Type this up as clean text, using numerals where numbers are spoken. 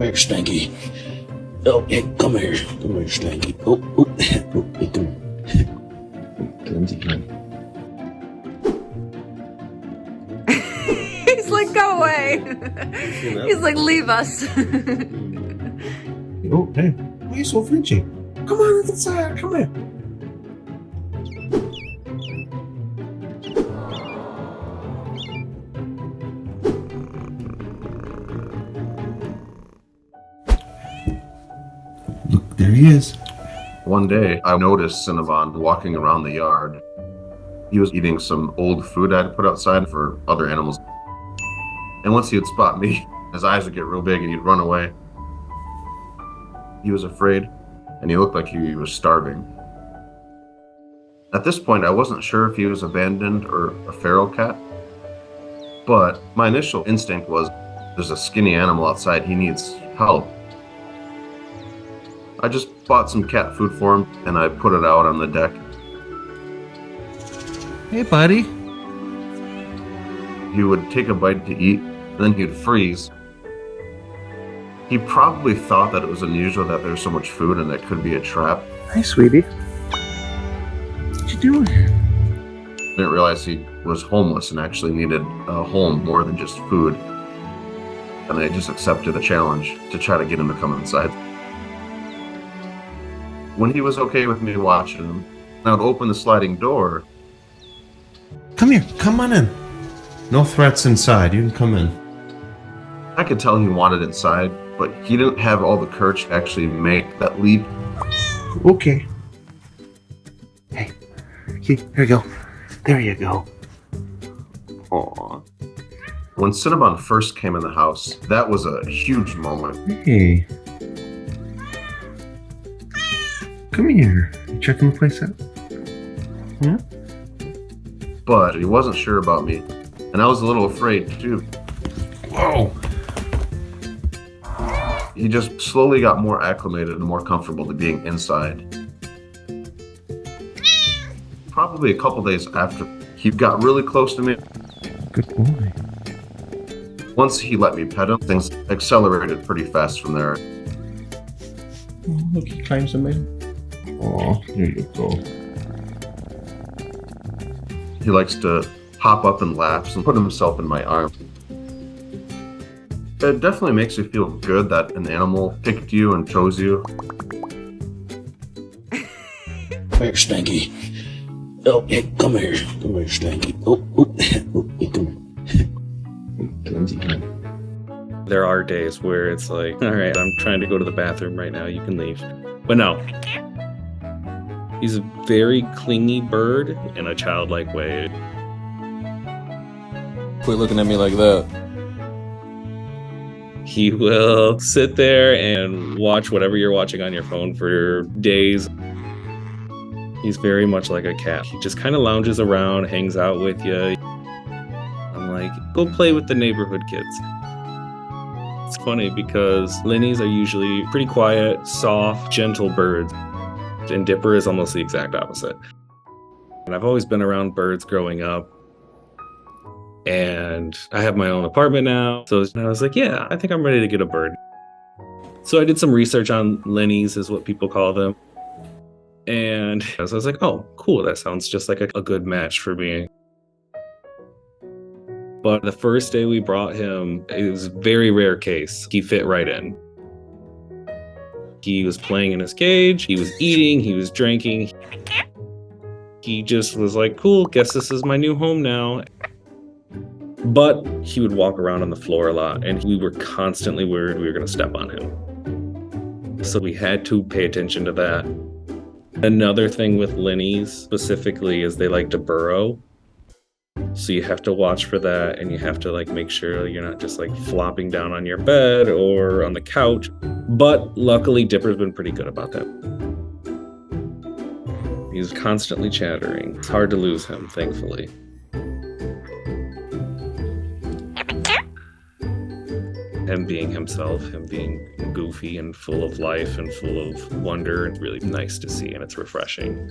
here, Stanky. Oh, hey, come here. Come here, Stanky. Oh, hey, come here. Lindsay, come here. He's like, go away. He's like, leave us. Oh, hey, why are you so flinchy? Come on inside, come here. Look, there he is. One day, I noticed Cinnabon walking around the yard. He was eating some old food I had put outside for other animals. And once he would spot me, his eyes would get real big and he'd run away. He was afraid, and he looked like he was starving. At this point, I wasn't sure if he was abandoned or a feral cat, but my initial instinct was, there's a skinny animal outside, he needs help. I just bought some cat food for him, and I put it out on the deck. Hey, buddy. He would take a bite to eat, and then he'd freeze. He probably thought that it was unusual that there's so much food and it could be a trap. Hi, sweetie. What you doing here? Didn't realize he was homeless and actually needed a home more than just food. And I just accepted the challenge to try to get him to come inside. When he was okay with me watching him, I would open the sliding door. Come here, come on in. No threats inside, you can come in. I could tell he wanted inside, but he didn't have all the courage to actually make that leap. Okay. Hey, here you go. There you go. Aww. When Cinnabon first came in the house, that was a huge moment. Hey. Come here. You checking the place out? Yeah? But he wasn't sure about me, and I was a little afraid too. Whoa. He just slowly got more acclimated and more comfortable to being inside. Probably a couple days after, he got really close to me. Good boy. Once he let me pet him, things accelerated pretty fast from there. Oh, look, he climbs the middle. Oh, there you go. He likes to hop up in laps and put himself in my arm. It definitely makes you feel good that an animal picked you and chose you. Here, Stanky. Oh, hey, come here. Come here, Stanky. Oh, hey, come here. Lindsay, come here. There are days where it's like, all right, I'm trying to go to the bathroom right now, you can leave. But no. He's a very clingy bird in a childlike way. Quit looking at me like that. He will sit there and watch whatever you're watching on your phone for days. He's very much like a cat. He just kind of lounges around, hangs out with you. I'm like, go play with the neighborhood kids. It's funny because Linnies are usually pretty quiet, soft, gentle birds. And Dipper is almost the exact opposite. And I've always been around birds growing up. And I have my own apartment now. So I was like, yeah, I think I'm ready to get a bird. So I did some research on Linnies, is what people call them. And I was like, oh, cool. That sounds just like a good match for me. But the first day we brought him, it was a very rare case. He fit right in. He was playing in his cage. He was eating. He was drinking. He just was like, cool, guess this is my new home now. But he would walk around on the floor a lot, and we were constantly worried we were going to step on him. So we had to pay attention to that. Another thing with Linnies specifically is they like to burrow. So you have to watch for that, and you have to make sure you're not just flopping down on your bed or on the couch. But luckily Dipper's been pretty good about that. He's constantly chattering. It's hard to lose him, thankfully. Him being himself, him being goofy and full of life and full of wonder, it's really nice to see, and it's refreshing.